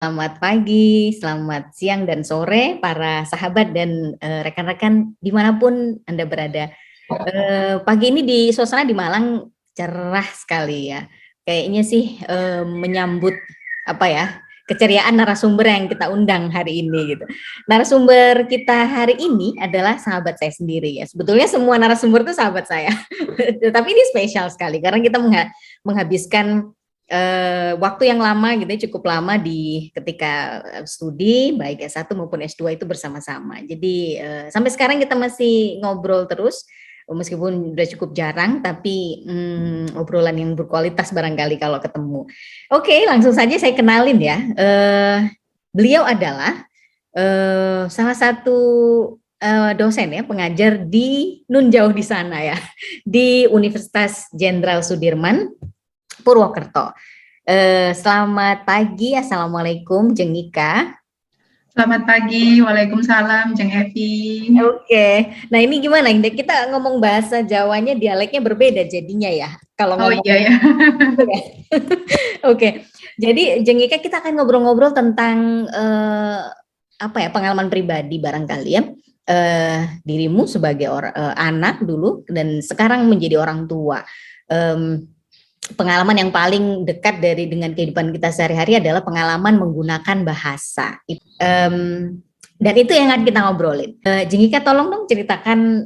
selamat pagi, selamat siang dan sore para sahabat dan rekan-rekan dimanapun Anda berada. Pagi ini di suasana di Malang cerah sekali ya. Kayaknya sih menyambut apa ya keceriaan narasumber yang kita undang hari ini gitu. Narasumber kita hari ini adalah sahabat saya sendiri ya. Sebetulnya semua narasumber itu sahabat saya, tapi ini spesial sekali karena kita menghabiskan waktu yang lama gitu, cukup lama di ketika studi baik S1 maupun S2 itu bersama-sama. Jadi sampai sekarang kita masih ngobrol terus meskipun udah cukup jarang, tapi obrolan yang berkualitas barangkali kalau ketemu. Oke, langsung saja saya kenalin ya. Beliau adalah salah satu dosen ya, pengajar di Nun jauh di sana ya, di Universitas Jenderal Sudirman Purwokerto. Selamat pagi, Assalamualaikum Jeng Nika. Selamat pagi, Waalaikumsalam Jeng Evi. Oke, nah ini gimana? Kita ngomong bahasa Jawanya dialeknya berbeda jadinya ya. Kalau ngomong iya ya. Oke, jadi Jeng Nika kita akan ngobrol-ngobrol tentang apa ya, pengalaman pribadi barangkali ya. Dirimu sebagai anak dulu dan sekarang menjadi orang tua. Pengalaman yang paling dekat dengan kehidupan kita sehari-hari adalah pengalaman menggunakan bahasa. Dan itu yang akan kita ngobrolin. Jengika tolong dong ceritakan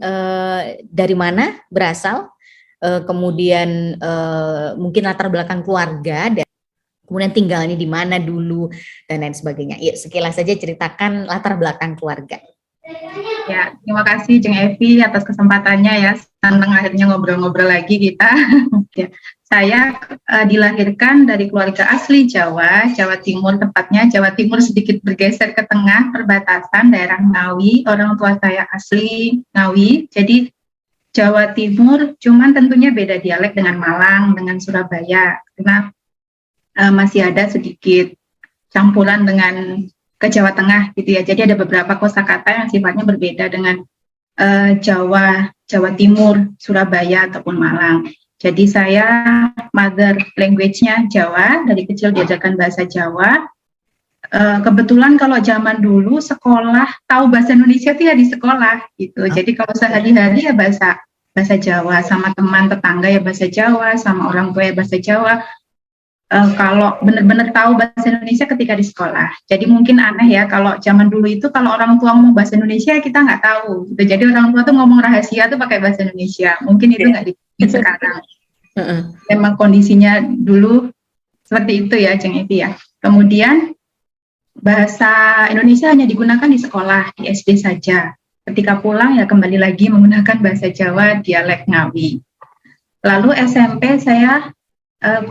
dari mana berasal, kemudian mungkin latar belakang keluarga, dan kemudian tinggalnya di mana dulu, dan lain sebagainya. Yuk sekilas saja ceritakan latar belakang keluarga. Ya, terima kasih Jeng Evi atas kesempatannya ya. Senang akhirnya ngobrol-ngobrol lagi kita. Ya, saya dilahirkan dari keluarga asli Jawa Timur, tepatnya Jawa Timur sedikit bergeser ke tengah perbatasan daerah Ngawi. Orang tua saya asli Ngawi, jadi Jawa Timur, cuman tentunya beda dialek dengan Malang, dengan Surabaya, karena masih ada sedikit campuran dengan ke Jawa Tengah gitu ya. Jadi ada beberapa kosakata yang sifatnya berbeda dengan Jawa Timur, Surabaya ataupun Malang. Jadi saya mother language-nya Jawa, dari kecil diajarkan bahasa Jawa. Kebetulan kalau zaman dulu sekolah tahu bahasa Indonesia itu ya di sekolah gitu. Jadi kalau sehari-hari ya bahasa Jawa, sama teman tetangga ya bahasa Jawa, sama orang tua ya bahasa Jawa. Kalau benar-benar tahu bahasa Indonesia ketika di sekolah. Jadi mungkin aneh ya kalau zaman dulu itu kalau orang tua ngomong bahasa Indonesia kita nggak tahu. Gitu. Jadi orang tua tuh ngomong rahasia tuh pakai bahasa Indonesia. Mungkin itu nggak di sekarang. Memang kondisinya dulu seperti itu ya, Jeng Evi ya. Kemudian bahasa Indonesia hanya digunakan di sekolah, di SD saja. Ketika pulang ya kembali lagi menggunakan bahasa Jawa dialek Ngawi. Lalu SMP saya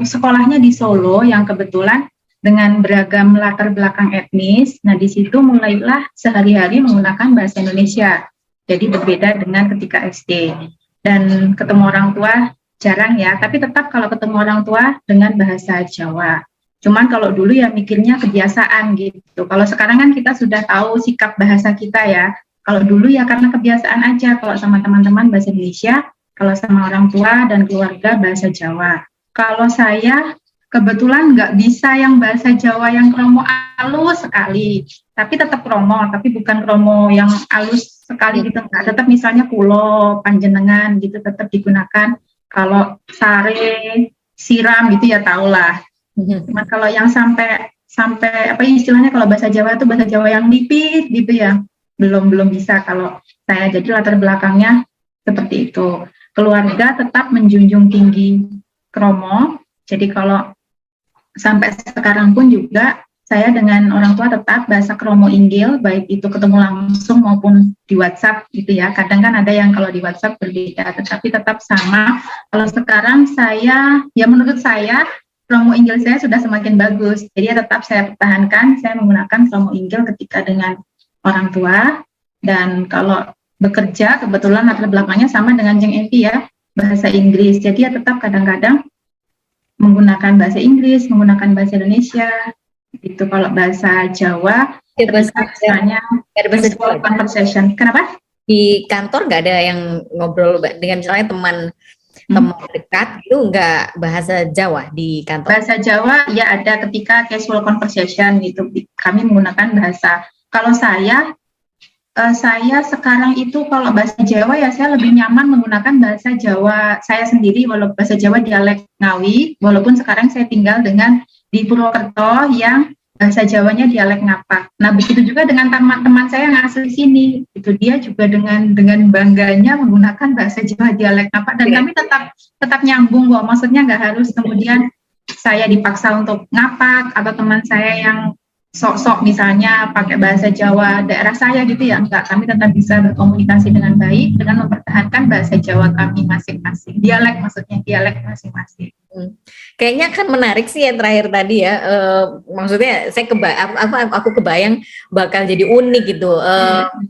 sekolahnya di Solo yang kebetulan dengan beragam latar belakang etnis. Nah di situ mulailah sehari-hari menggunakan bahasa Indonesia. Jadi berbeda dengan ketika SD. Dan ketemu orang tua jarang ya, tapi tetap kalau ketemu orang tua dengan bahasa Jawa. Cuman kalau dulu ya mikirnya kebiasaan gitu. Kalau sekarang kan kita sudah tahu sikap bahasa kita ya. Kalau dulu ya karena kebiasaan aja, kalau sama teman-teman bahasa Indonesia, kalau sama orang tua dan keluarga bahasa Jawa. Kalau saya kebetulan nggak bisa yang bahasa Jawa yang kromo halus sekali, tapi tetap kromo, tapi bukan kromo yang halus sekali gitu, nggak. Tetap misalnya kulo, panjenengan gitu tetap digunakan. Kalau sare, siram gitu ya tahulah. Cuma kalau yang sampai apa istilahnya kalau bahasa Jawa itu bahasa Jawa yang nipis gitu ya, belum bisa kalau saya. Jadi latar belakangnya seperti itu. Keluarga tetap menjunjung tinggi kromo. Jadi kalau sampai sekarang pun juga saya dengan orang tua tetap bahasa kromo inggil, baik itu ketemu langsung maupun di WhatsApp gitu ya. Kadang kan ada yang kalau di WhatsApp berbeda, tetapi tetap sama. Kalau sekarang saya, ya menurut saya kromo inggil saya sudah semakin bagus. Jadi ya tetap saya pertahankan, saya menggunakan kromo inggil ketika dengan orang tua. Dan kalau bekerja, kebetulan latar belakangnya sama dengan Jeng Evi ya, bahasa Inggris. Jadi ya tetap kadang-kadang menggunakan bahasa Inggris, menggunakan bahasa Indonesia. Itu kalau bahasa Jawa, misalnya conversation. Kenapa? Di kantor nggak ada yang ngobrol dengan misalnya teman teman dekat itu enggak bahasa Jawa di kantor? Bahasa Jawa ya ada ketika casual conversation gitu. Kami menggunakan bahasa. Kalau saya sekarang itu kalau bahasa Jawa ya saya lebih nyaman menggunakan bahasa Jawa saya sendiri, walaupun bahasa Jawa dialek Ngawi, walaupun sekarang saya tinggal di Purwokerto yang bahasa Jawanya dialek Ngapak. Nah, begitu juga dengan teman-teman saya yang asli sini. Itu dia juga dengan bangganya menggunakan bahasa Jawa dialek Ngapak, dan kami tetap nyambung kok. Maksudnya nggak harus kemudian saya dipaksa untuk ngapak atau teman saya yang sok-sok misalnya pakai bahasa Jawa daerah saya gitu ya, enggak, kami tetap bisa berkomunikasi dengan baik dengan mempertahankan bahasa Jawa kami masing-masing, dialek masing-masing. Kayaknya kan menarik sih yang terakhir tadi ya, maksudnya saya aku kebayang bakal jadi unik gitu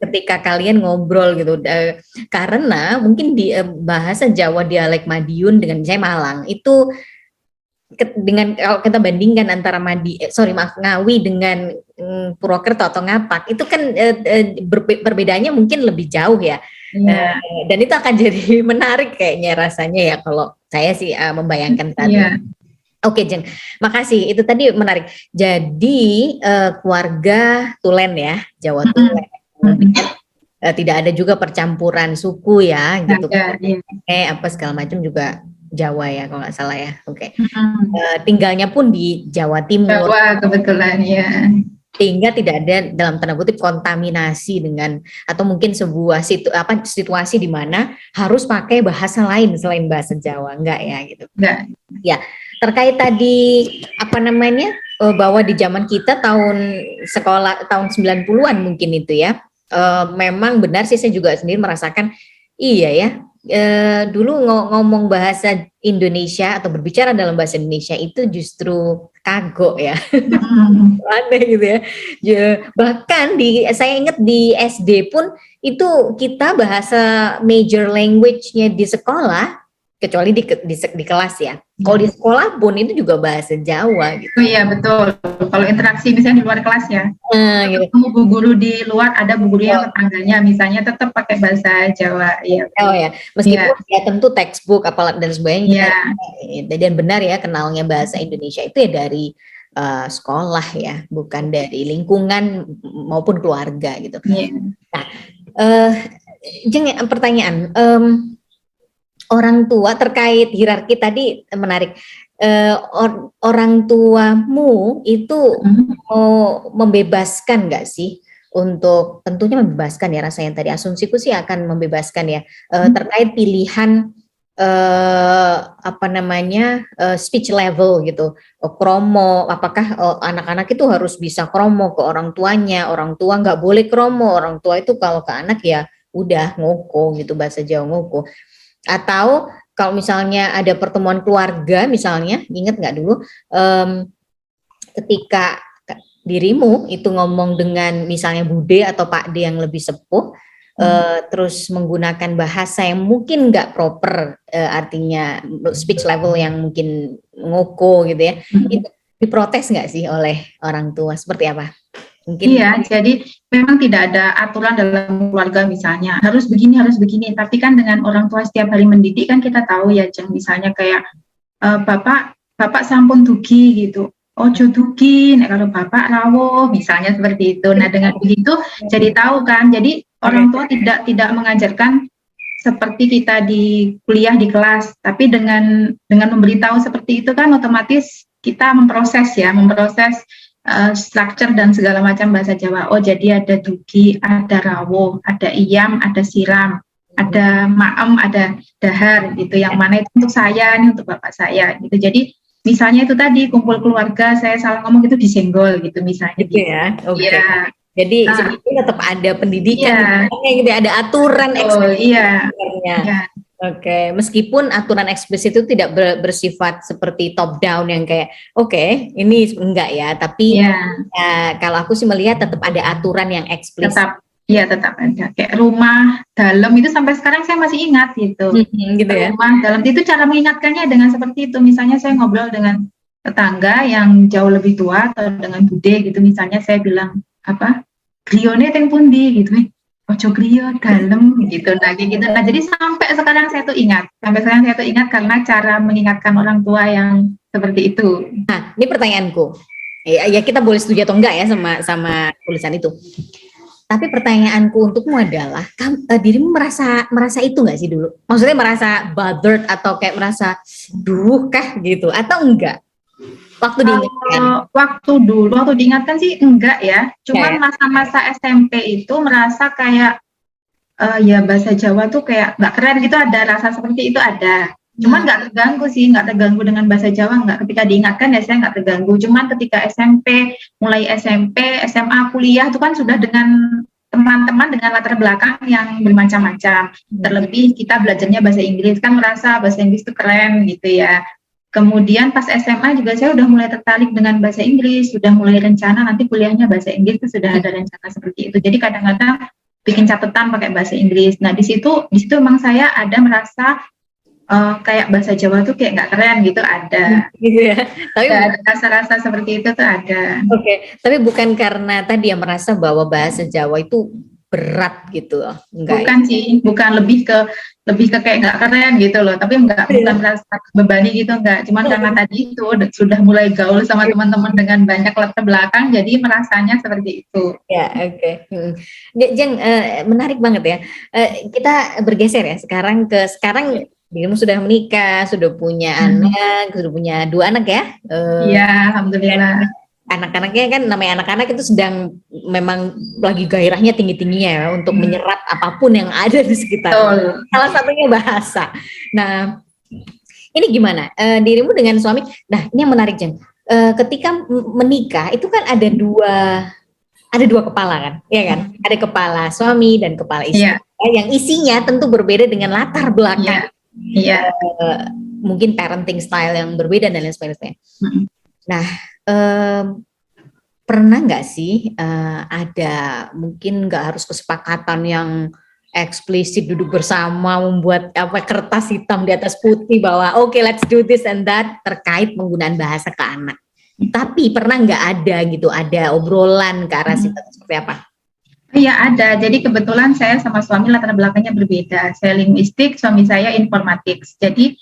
ketika kalian ngobrol gitu, karena mungkin di bahasa Jawa dialek Madiun dengan saya Malang itu dengan kalau kita bandingkan antara Ngawi dengan Purwokerto atau Ngapak itu kan perbedaannya mungkin lebih jauh ya. Dan itu akan jadi menarik kayaknya rasanya ya kalau saya sih membayangkan tadi. Oke, Jeng, makasih, itu tadi menarik. Jadi keluarga Tulen ya, Jawa Tulen. Tidak ada juga percampuran suku ya gitu. Apa segala macam juga Jawa ya kalau nggak salah ya. Oke. Tinggalnya pun di Jawa Timur. Jawa kebetulan ya. Sehingga tidak ada dalam tanda kutip kontaminasi dengan atau mungkin sebuah situasi di mana harus pakai bahasa lain selain bahasa Jawa, enggak ya gitu. Enggak. Ya, terkait tadi bahwa di zaman kita tahun 90-an mungkin itu ya. Memang benar sih, saya juga sendiri merasakan iya ya. Dulu ngomong bahasa Indonesia atau berbicara dalam bahasa Indonesia itu justru kagok ya, aneh gitu ya. Bahkan saya ingat di SD pun itu kita bahasa major language-nya di sekolah, kecuali di kelas ya. Kalau di sekolah pun itu juga bahasa Jawa gitu. Oh iya betul. Kalau interaksi misalnya di luar kelas ya, gitu. Ketemu bu guru di luar, ada bu guru yang tetangganya misalnya tetap pakai bahasa Jawa. Ya. Oh ya, meskipun ya tentu textbook apalah dan sebagainya. Dan benar ya, kenalnya bahasa Indonesia itu ya dari sekolah ya, bukan dari lingkungan maupun keluarga gitu. Nah, Jeng, pertanyaan. Orang tua terkait hierarki tadi menarik. Orang tuamu itu mau membebaskan nggak sih untuk, tentunya membebaskan ya, rasanya tadi asumsiku sih akan membebaskan ya, terkait pilihan speech level gitu, kromo, apakah anak-anak itu harus bisa kromo ke orang tuanya, orang tua nggak boleh kromo, orang tua itu kalau ke anak ya udah ngoko gitu, bahasa Jawa ngoko. Atau kalau misalnya ada pertemuan keluarga misalnya, ingat nggak dulu ketika dirimu itu ngomong dengan misalnya Bude atau Pak D yang lebih sepuh, terus menggunakan bahasa yang mungkin nggak proper, artinya speech level yang mungkin ngoko gitu ya, itu diprotes nggak sih oleh orang tua, seperti apa? Mungkin. Iya, jadi memang tidak ada aturan dalam keluarga misalnya harus begini, tapi kan dengan orang tua setiap hari mendidik kan kita tahu ya, Jeng, misalnya kayak bapak sampun dugi gitu, ojo dugi, kalau bapak rawuh misalnya seperti itu. Nah dengan begitu jadi tahu kan, jadi orang tua tidak mengajarkan seperti kita di kuliah di kelas, tapi dengan memberitahu seperti itu kan otomatis kita memproses struktur dan segala macam bahasa Jawa. Oh jadi ada dugi, ada rawuh, ada iyam, ada siram, ada maem, ada dahar gitu. Yang mana itu untuk saya, ini untuk bapak saya gitu. Jadi misalnya itu tadi kumpul keluarga, saya salah ngomong itu disenggol gitu misalnya. Gitu ya. Oke. Ya. Jadi sebetulnya tetap ada pendidikan, gitu, ada aturan eksplisit. Oke, meskipun aturan eksplisit itu tidak bersifat seperti top down yang kayak ini enggak ya, tapi kalau aku sih melihat tetap ada aturan yang eksplisit. Tetap ada. Kayak rumah dalam itu sampai sekarang saya masih ingat gitu. Gitu ya. Rumah dalam itu cara mengingatkannya dengan seperti itu. Misalnya saya ngobrol dengan tetangga yang jauh lebih tua atau dengan bude gitu, misalnya saya bilang grione teng pundi gitu. ojo griya dalem gitu. Nah, kayak gitu. Nah, jadi sampai sekarang saya tuh ingat. Sampai sekarang saya tuh ingat karena cara mengingatkan orang tua yang seperti itu. Nah, ini pertanyaanku. Ya kita boleh setuju atau enggak ya sama tulisan itu. Tapi pertanyaanku untukmu adalah, dirimu merasa itu nggak sih dulu? Maksudnya merasa bothered atau kayak merasa duh kah gitu atau enggak? Waktu diingatkan. Waktu diingatkan sih enggak ya. Cuman masa-masa SMP itu merasa kayak ya bahasa Jawa tuh kayak nggak keren gitu, ada rasa seperti itu ada. Cuman nggak terganggu sih, nggak terganggu dengan bahasa Jawa, nggak. Ketika diingatkan ya saya nggak terganggu. Cuman ketika mulai SMP, SMA, kuliah itu kan sudah dengan teman-teman dengan latar belakang yang bermacam-macam. Terlebih kita belajarnya bahasa Inggris, kan merasa bahasa Inggris itu keren gitu ya. Kemudian pas SMA juga saya udah mulai tertarik dengan bahasa Inggris, sudah mulai rencana nanti kuliahnya bahasa Inggris, itu sudah ada rencana seperti itu. Jadi kadang-kadang bikin catatan pakai bahasa Inggris. Nah di situ emang saya ada merasa kayak bahasa Jawa tuh kayak nggak keren gitu, ada. Gitu ya. Tapi ada rasa-rasa seperti itu tuh ada. Oke, tapi bukan karena tadi yang merasa bahwa bahasa Jawa itu berat gitu loh. Enggak. Bukan sih, bukan lebih ke kayak nggak keren gitu loh. Tapi bukan merasa bebani gitu, enggak. Cuman karena tadi itu sudah mulai gaul sama teman-teman dengan banyak latar belakang, jadi merasanya seperti itu. Ya, oke. Jeng, menarik banget ya. Kita bergeser ya sekarang dirimu sudah menikah, sudah punya anak, sudah punya 2 anak ya? Iya, alhamdulillah. Anak-anaknya kan, namanya anak-anak itu sedang memang lagi gairahnya tinggi-tingginya ya untuk menyerap apapun yang ada di sekitar. Salah satunya bahasa. Nah, ini gimana dirimu dengan suami? Nah, ini yang menarik, Jeng. Ketika menikah itu kan ada dua kepala kan, ya kan? Ada kepala suami dan kepala istri. Yang isinya tentu berbeda dengan latar belakang. Iya. Mungkin parenting style yang berbeda dan lain sebagainya. Nah, pernah nggak sih ada mungkin nggak harus kesepakatan yang eksplisit duduk bersama membuat kertas hitam di atas putih bahwa oke, let's do this and that terkait penggunaan bahasa ke anak. Tapi pernah nggak ada obrolan ke arah situ seperti apa? Iya ada, jadi kebetulan saya sama suami latar belakangnya berbeda. Saya linguistik, suami saya informatik. Jadi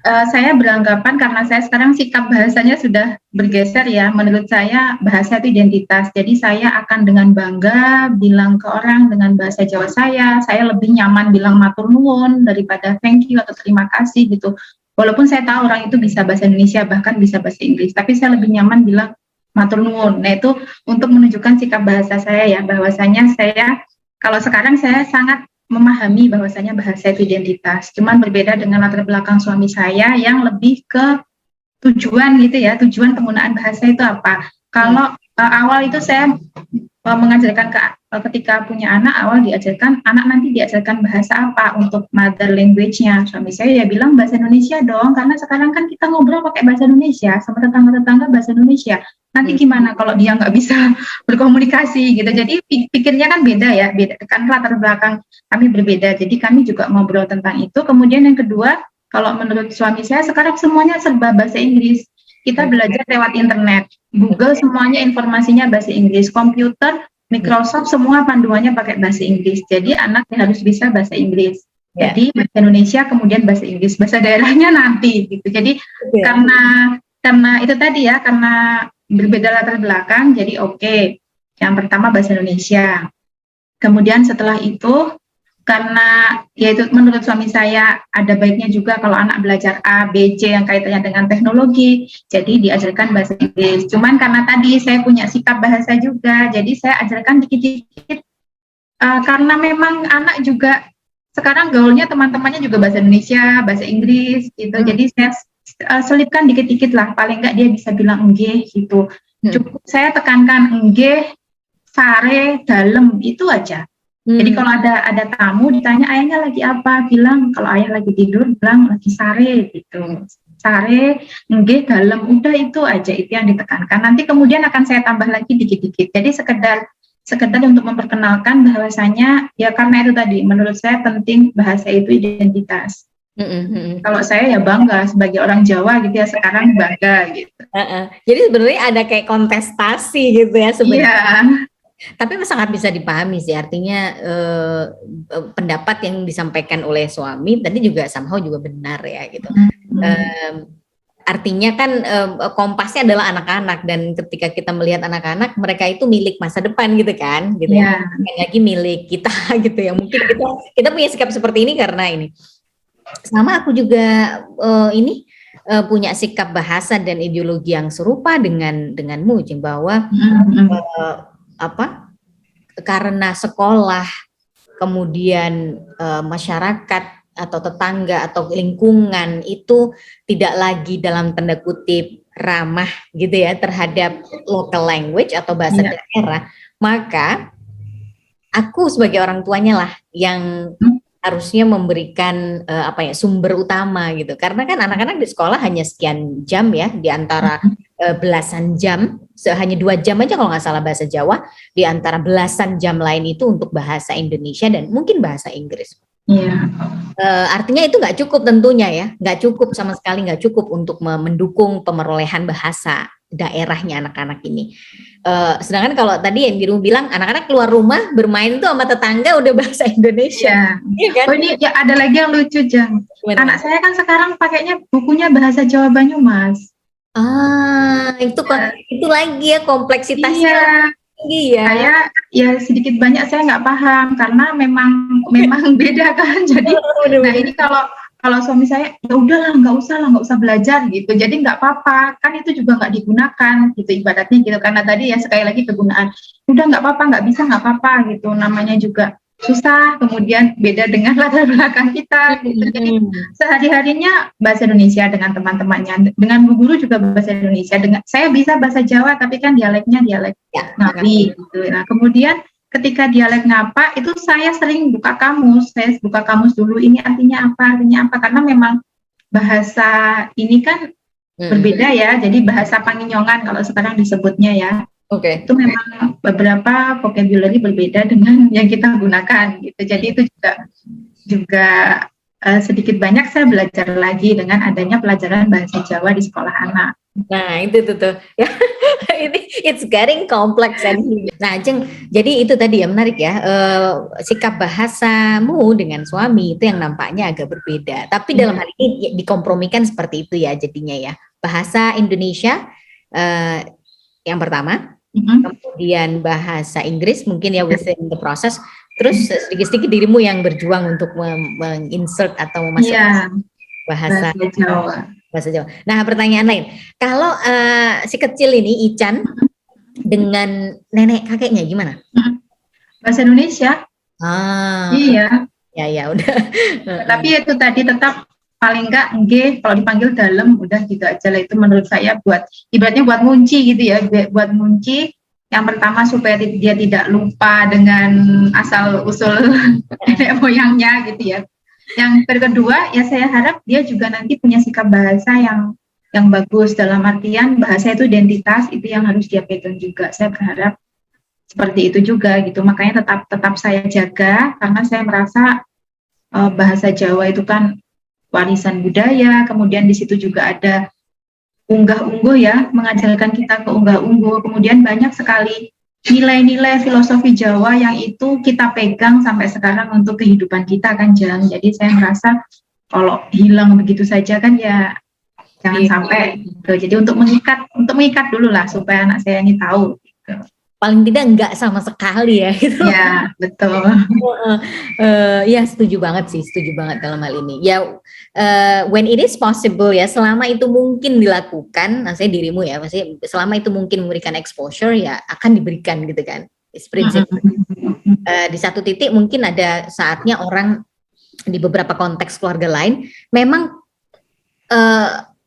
saya beranggapan karena saya sekarang sikap bahasanya sudah bergeser ya, menurut saya bahasa itu identitas. Jadi saya akan dengan bangga bilang ke orang dengan bahasa Jawa saya lebih nyaman bilang matur nuwun daripada thank you atau terima kasih gitu. Walaupun saya tahu orang itu bisa bahasa Indonesia, bahkan bisa bahasa Inggris, tapi saya lebih nyaman bilang matur nuwun. Nah itu untuk menunjukkan sikap bahasa saya ya, bahwasanya saya kalau sekarang saya sangat memahami bahwasanya bahasa itu identitas. Cuman berbeda dengan latar belakang suami saya yang lebih ke tujuan gitu ya, tujuan penggunaan bahasa itu apa. Kalau awal itu saya mengajarkan ketika punya anak, awal diajarkan anak nanti diajarkan bahasa apa untuk mother language-nya. Suami saya ya bilang bahasa Indonesia dong, karena sekarang kan kita ngobrol pakai bahasa Indonesia sama tetangga-tetangga bahasa Indonesia. Nanti gimana kalau dia nggak bisa berkomunikasi gitu. Jadi pikirnya kan beda ya, beda kan latar belakang kami berbeda. Jadi kami juga ngobrol tentang itu. Kemudian yang kedua, kalau menurut suami saya sekarang semuanya serba bahasa Inggris. Kita belajar lewat internet, Google semuanya informasinya bahasa Inggris, komputer, Microsoft semua panduannya pakai bahasa Inggris. Jadi anak harus bisa bahasa Inggris. Jadi bahasa Indonesia kemudian bahasa Inggris, bahasa daerahnya nanti gitu. Jadi karena itu tadi ya, karena berbeda latar belakang, jadi oke. Yang pertama bahasa Indonesia. Kemudian setelah itu karena yaitu menurut suami saya ada baiknya juga kalau anak belajar A, B, C yang kaitannya dengan teknologi, jadi diajarkan bahasa Inggris. Cuman karena tadi saya punya sikap bahasa juga, jadi saya ajarkan dikit-dikit karena memang anak juga sekarang gaulnya teman-temannya juga bahasa Indonesia, bahasa Inggris gitu. Jadi saya selipkan dikit-dikit lah, paling enggak dia bisa bilang enggih gitu. Cukup saya tekankan enggih, sare, dalem, itu aja. Jadi kalau ada tamu ditanya ayahnya lagi apa, bilang kalau ayah lagi tidur bilang lagi sare gitu. Sare, nggih, dalem, udah itu aja, itu yang ditekankan. Nanti kemudian akan saya tambah lagi dikit-dikit. Jadi sekedar untuk memperkenalkan bahwasanya ya karena itu tadi menurut saya penting bahasa itu identitas. Kalau saya ya bangga sebagai orang Jawa gitu ya, sekarang bangga gitu. Jadi sebenarnya ada kayak kontestasi gitu ya sebenarnya. Tapi sangat bisa dipahami sih, artinya pendapat yang disampaikan oleh suami tadi juga somehow juga benar ya gitu. Artinya kan kompasnya adalah anak-anak, dan ketika kita melihat anak-anak, mereka itu milik masa depan gitu kan, gitu ya. Bukan lagi milik kita gitu ya. Mungkin kita punya sikap seperti ini karena ini. Sama aku juga punya sikap bahasa dan ideologi yang serupa denganmu, Jeng, bahwa karena sekolah, kemudian masyarakat atau tetangga atau lingkungan itu tidak lagi dalam tanda kutip ramah gitu ya terhadap local language atau bahasa daerah, maka aku sebagai orang tuanya lah yang harusnya memberikan sumber utama gitu, karena kan anak-anak di sekolah hanya sekian jam ya, di antara belasan jam, hanya 2 jam aja kalau nggak salah bahasa Jawa, di antara belasan jam lain itu untuk bahasa Indonesia dan mungkin bahasa Inggris. Artinya itu nggak cukup tentunya ya, nggak cukup sama sekali, nggak cukup untuk mendukung pemerolehan bahasa daerahnya anak-anak ini. Sedangkan kalau tadi yang Biru bilang anak-anak keluar rumah bermain tuh sama tetangga udah bahasa Indonesia. Iya kan? Oh ini ya ada lagi yang lucu, Jang. Anak saya kan sekarang pakainya bukunya bahasa Jawa Banyumas. Itu lagi ya kompleksitasnya. Iya. Saya ya sedikit banyak saya nggak paham karena memang beda kan. Jadi nah ini kalau suami saya ya udahlah nggak usah belajar gitu. Jadi nggak apa-apa, kan itu juga nggak digunakan gitu ibaratnya gitu. Karena tadi ya sekali lagi kegunaan. Udah nggak apa-apa, nggak bisa nggak apa-apa gitu. Namanya juga susah, kemudian beda dengan latar belakang kita gitu. Jadi sehari-harinya bahasa Indonesia dengan teman-temannya, dengan bu guru juga bahasa Indonesia, dengan saya bisa bahasa Jawa tapi kan dialeknya dialek Ngawi gitu. Nah kemudian ketika dialek Ngapa itu saya sering buka kamus dulu, ini artinya apa karena memang bahasa ini kan berbeda ya, jadi bahasa Panginyongan kalau sekarang disebutnya ya. Itu memang beberapa vocabulary berbeda dengan yang kita gunakan gitu. Jadi itu juga sedikit banyak saya belajar lagi dengan adanya pelajaran bahasa Jawa di sekolah anak. Nah itu tuh ya. It's getting complex. Nah Jeng, jadi itu tadi ya menarik ya, sikap bahasamu dengan suami itu yang nampaknya agak berbeda. Tapi dalam hal ini dikompromikan seperti itu ya jadinya ya. Bahasa Indonesia yang pertama. Kemudian bahasa Inggris mungkin ya within the process, terus sedikit-sedikit dirimu yang berjuang untuk menginsert atau memasukkan bahasa Jawa. Nah pertanyaan lain, kalau si kecil ini Ican dengan nenek kakeknya gimana? Bahasa Indonesia. Iya. Ya udah. Tapi itu tadi tetap paling enggak kalau dipanggil dalam udah gitu aja lah, itu menurut saya ibaratnya buat ngunci gitu ya, buat ngunci yang pertama supaya dia tidak lupa dengan asal usul nenek moyangnya gitu ya. Yang kedua ya saya harap dia juga nanti punya sikap bahasa yang bagus, dalam artian bahasa itu identitas, itu yang harus dia pegang juga. Saya berharap seperti itu juga gitu, makanya tetap saya jaga karena saya merasa bahasa Jawa itu kan warisan budaya, kemudian di situ juga ada unggah-ungguh ya, mengajarkan kita ke unggah-ungguh, kemudian banyak sekali nilai-nilai filosofi Jawa yang itu kita pegang sampai sekarang untuk kehidupan kita kan, Jang. Jadi saya merasa kalau hilang begitu saja kan ya jangan sampai gitu. Jadi untuk mengikat dulu lah supaya anak saya ini tahu gitu. Paling tidak enggak sama sekali ya gitu. Ya betul. Ya setuju banget dalam hal ini. Ya when it is possible ya, selama itu mungkin dilakukan, maksudnya dirimu ya, maksudnya selama itu mungkin memberikan exposure ya akan diberikan gitu kan. Prinsip. Di satu titik mungkin ada saatnya orang di beberapa konteks keluarga lain memang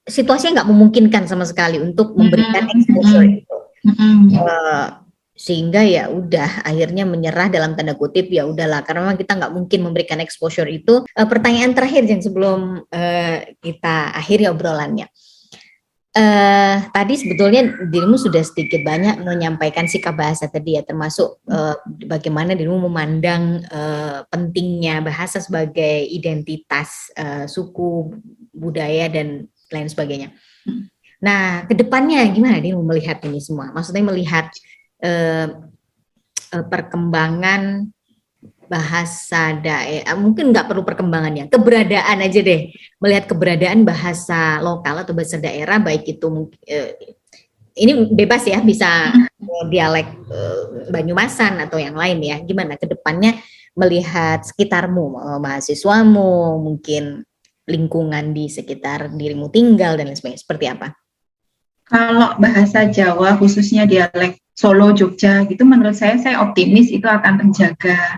situasinya nggak memungkinkan sama sekali untuk memberikan exposure itu. Sehingga ya udah akhirnya menyerah dalam tanda kutip, ya udahlah karena memang kita nggak mungkin memberikan exposure itu. Pertanyaan terakhir yang sebelum kita akhiri obrolannya, tadi sebetulnya dirimu sudah sedikit banyak menyampaikan sikap bahasa tadi ya, termasuk bagaimana dirimu memandang pentingnya bahasa sebagai identitas suku, budaya dan lain sebagainya. Nah kedepannya gimana dirimu melihat ini semua? Maksudnya melihat perkembangan bahasa daerah, mungkin nggak perlu perkembangannya, keberadaan aja deh, melihat keberadaan bahasa lokal atau bahasa daerah, baik itu ini bebas ya, bisa dialek Banyumasan atau yang lain ya, gimana ke depannya melihat sekitarmu, mahasiswamu, mungkin lingkungan di sekitar dirimu tinggal dan lain sebagainya, seperti apa? Kalau bahasa Jawa khususnya dialek Solo, Jogja gitu, menurut saya optimis itu akan terjaga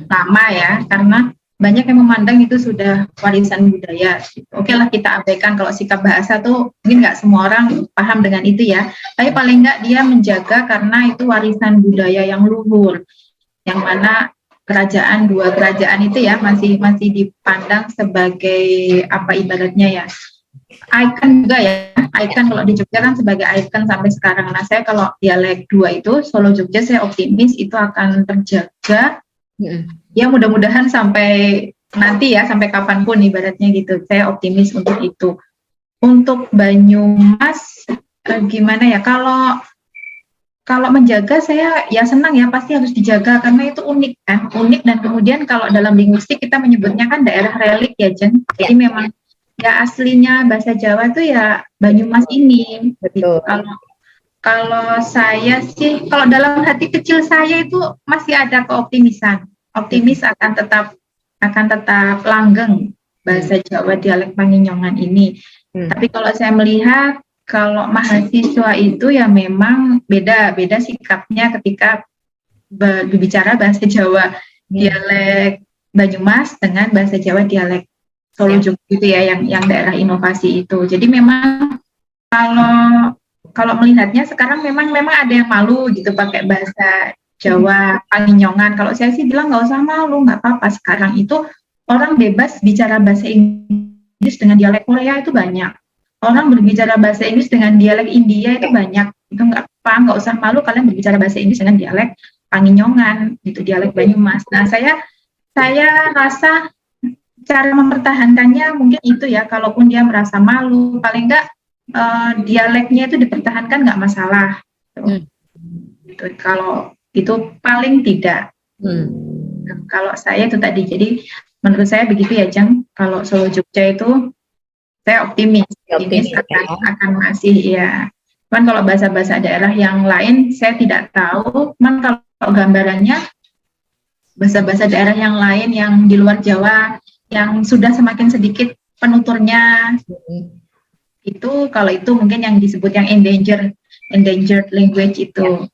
lama ya, karena banyak yang memandang itu sudah warisan budaya. Oke lah, kita abaikan kalau sikap bahasa tuh mungkin nggak semua orang paham dengan itu ya, tapi paling nggak dia menjaga karena itu warisan budaya yang luhur, yang mana dua kerajaan itu ya masih dipandang sebagai apa ibaratnya ya, ikon juga ya, ikon kalau di Jogja kan sebagai ikon sampai sekarang. Nah saya kalau dialek dua itu Solo Jogja, saya optimis itu akan terjaga. Ya mudah-mudahan sampai nanti ya, sampai kapanpun ibaratnya gitu. Saya optimis untuk itu. Untuk Banyumas gimana ya, kalau menjaga saya ya senang ya, pasti harus dijaga karena itu unik kan, unik. Dan kemudian kalau dalam linguistik kita menyebutnya kan daerah relik ya Jen. Jadi memang ya aslinya bahasa Jawa tuh ya Banyumas ini. Betul. Kalau saya sih, kalau dalam hati kecil saya itu masih ada keoptimisan, optimis akan tetap langgeng bahasa Jawa dialek Panginyongan ini. Tapi kalau saya melihat, kalau mahasiswa itu ya memang beda sikapnya ketika berbicara bahasa Jawa dialek Banyumas dengan bahasa Jawa dialek Solo Jogja gitu ya, yang daerah inovasi itu. Jadi memang kalau melihatnya sekarang memang ada yang malu gitu pakai bahasa Jawa Panginyongan. Kalau saya sih bilang nggak usah malu, nggak apa-apa. Sekarang itu orang bebas bicara bahasa Inggris dengan dialek Korea itu banyak. Orang berbicara bahasa Inggris dengan dialek India itu banyak. Itu nggak apa, nggak usah malu kalian berbicara bahasa Inggris dengan dialek Panginyongan, gitu, dialek Banyumas. Nah saya rasa cara mempertahankannya mungkin itu ya, kalaupun dia merasa malu, paling nggak dialeknya itu dipertahankan nggak masalah. Gitu. Kalau itu paling tidak. Kalau saya itu tadi, jadi menurut saya begitu ya Jang. Kalau Solo Jogja itu saya optimis akan masih ya. Cuman kalau bahasa-bahasa daerah yang lain saya tidak tahu. Cuman kalau gambarannya bahasa-bahasa daerah yang lain yang di luar Jawa yang sudah semakin sedikit penuturnya. Itu kalau itu mungkin yang disebut yang endangered language itu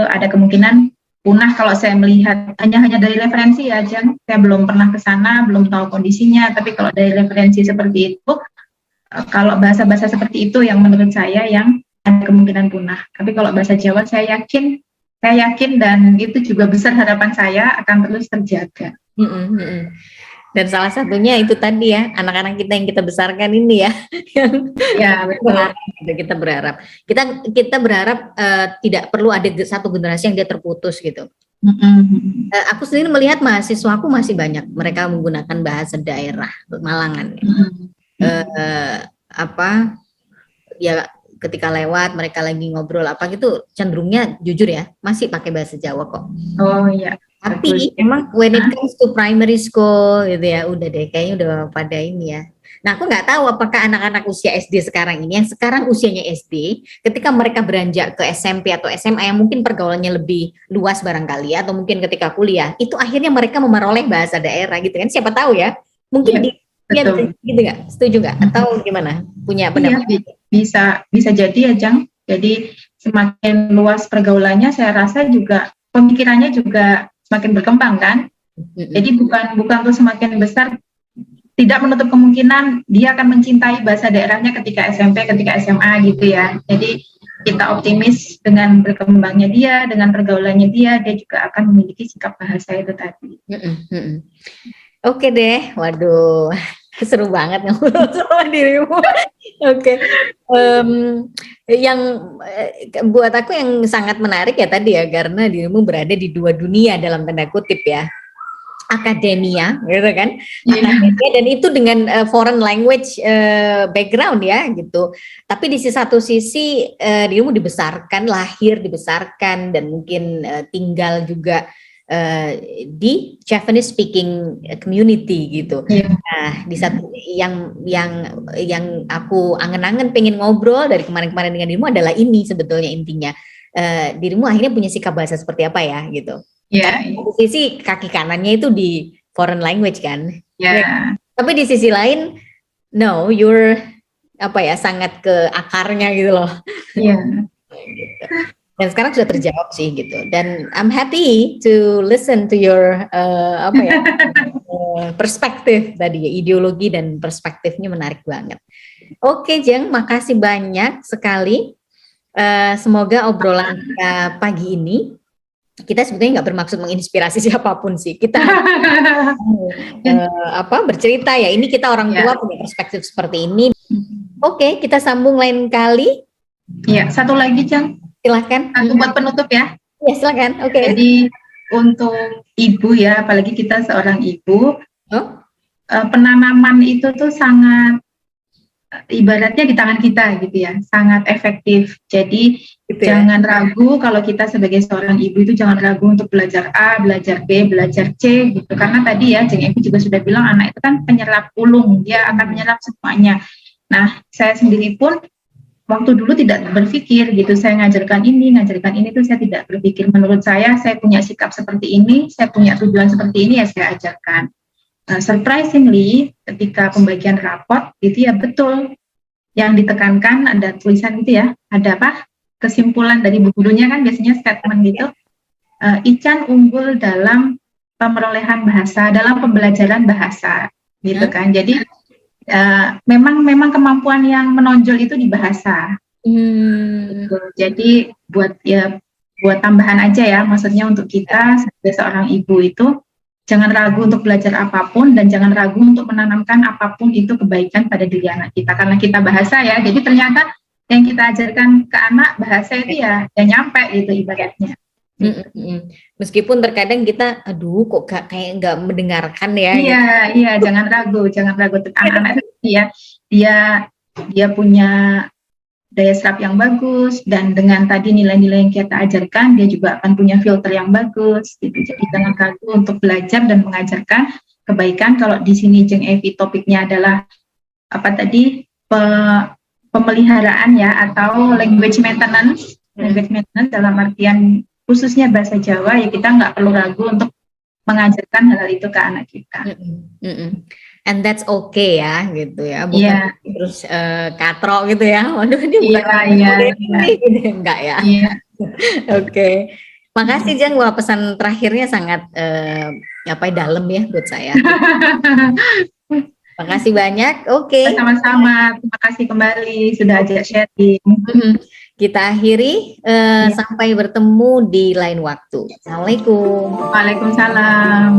ada kemungkinan punah kalau saya melihat hanya dari referensi ya Jang. Saya belum pernah ke sana, belum tahu kondisinya, tapi kalau dari referensi seperti itu, kalau bahasa-bahasa seperti itu yang menurut saya yang ada kemungkinan punah. Tapi kalau bahasa Jawa saya yakin dan itu juga besar harapan saya akan terus terjaga. Dan salah satunya itu tadi ya, anak-anak kita yang kita besarkan ini ya, yang betul. Kita berharap tidak perlu ada satu generasi yang dia terputus gitu. Aku sendiri melihat mahasiswa aku masih banyak mereka menggunakan bahasa daerah Malangan. Ya ketika lewat mereka lagi ngobrol apa gitu, cenderungnya jujur ya masih pakai bahasa Jawa kok. Oh iya. Tapi emang when it comes to primary school gitu ya, udah deh kayaknya udah pada ini ya. Nah aku nggak tahu apakah anak-anak usia SD sekarang ini, yang sekarang usianya SD, ketika mereka beranjak ke SMP atau SMA yang mungkin pergaulannya lebih luas barangkali ya, atau mungkin ketika kuliah, itu akhirnya mereka memeroleh bahasa daerah gitu kan, siapa tahu ya. Mungkin gitu nggak? Setuju nggak? Atau gimana? Punya pendapat? Bisa jadi ya Jang. Jadi semakin luas pergaulannya, saya rasa juga pemikirannya juga semakin berkembang kan. Jadi bukan tuh semakin besar, tidak menutup kemungkinan dia akan mencintai bahasa daerahnya ketika SMP, ketika SMA gitu ya. Jadi kita optimis dengan berkembangnya dia, dengan pergaulannya dia juga akan memiliki sikap bahasa itu tadi. Oke deh, waduh, seru banget ngobrol sama dirimu. Oke. Yang buat aku yang sangat menarik ya tadi ya, karena dirimu berada di dua dunia dalam tanda kutip ya. akademia gitu kan, Yeah. akademia, dan itu dengan foreign language background ya gitu. Tapi di satu sisi dirimu dibesarkan, lahir dibesarkan, dan mungkin tinggal juga di Japanese speaking community gitu. Yeah. Nah, di satu yang aku angen-angen pengen ngobrol dari kemarin-kemarin dengan dirimu adalah ini sebetulnya intinya. Dirimu akhirnya punya sikap bahasa seperti apa ya gitu. Yeah. Karena di sisi kaki kanannya itu di foreign language kan. Yeah. Tapi di sisi lain, no, you're apa ya, sangat ke akarnya gitu loh. Yeah. Dan sekarang sudah terjawab sih gitu. Dan I'm happy to listen to your apa ya perspektif tadi ya, ideologi dan perspektifnya menarik banget. Oke Jeng, makasih banyak sekali. Semoga obrolan kita pagi ini, kita sebetulnya nggak bermaksud menginspirasi siapapun sih. Kita bercerita ya. Ini kita orang tua punya perspektif seperti ini. Oke, kita sambung lain kali. Ya, satu lagi Jeng. Silakan. Satu buat penutup ya. Ya silakan. Oke. Jadi untuk ibu ya, apalagi kita seorang ibu, penanaman itu tuh sangat ibaratnya di tangan kita gitu ya, sangat efektif. Jadi gitu jangan ragu kalau kita sebagai seorang ibu itu jangan ragu untuk belajar A, belajar B, belajar C gitu. Karena tadi ya Jeng Evi juga sudah bilang anak itu kan penyerap ulung, dia akan menyerap semuanya. Nah, saya sendiri pun waktu dulu tidak berpikir gitu, saya ngajarkan ini tuh saya tidak berpikir. Menurut saya punya sikap seperti ini, saya punya tujuan seperti ini ya saya ajarkan. Surprisingly, ketika pembagian raport gitu ya betul yang ditekankan ada tulisan gitu ya, ada apa? Kesimpulan dari bu gurunya kan biasanya statement gitu. Ican unggul dalam pemerolehan bahasa, dalam pembelajaran bahasa gitu kan. Jadi memang kemampuan yang menonjol itu di bahasa. Gitu. Jadi buat tambahan aja ya, maksudnya untuk kita sebagai seorang ibu itu jangan ragu untuk belajar apapun dan jangan ragu untuk menanamkan apapun itu kebaikan pada diri anak kita, karena kita bahasa ya. Jadi ternyata yang kita ajarkan ke anak bahasa itu ya nyampe gitu ibaratnya. Meskipun terkadang kita kok kayak nggak mendengarkan ya. Iya, jangan ragu anak-anak itu ya dia punya daya serap yang bagus, dan dengan tadi nilai-nilai yang kita ajarkan dia juga akan punya filter yang bagus gitu. Jadi jangan ragu untuk belajar dan mengajarkan kebaikan. Kalau di sini Jeng Evi topiknya adalah apa tadi, pemeliharaan ya, atau language maintenance dalam artian khususnya bahasa Jawa, ya kita nggak perlu ragu untuk mengajarkan hal itu ke anak kita. And that's okay ya, gitu ya, bukan terus katro gitu ya. Waduh, ini bukan gitu, enggak ya. Oke. Makasih Jeng, wah pesan terakhirnya sangat dalam ya buat saya. Makasih banyak. Oke. Sama-sama. Terima kasih kembali sudah ajak sharing. Kita akhiri, sampai bertemu di lain waktu. Assalamualaikum. Waalaikumsalam.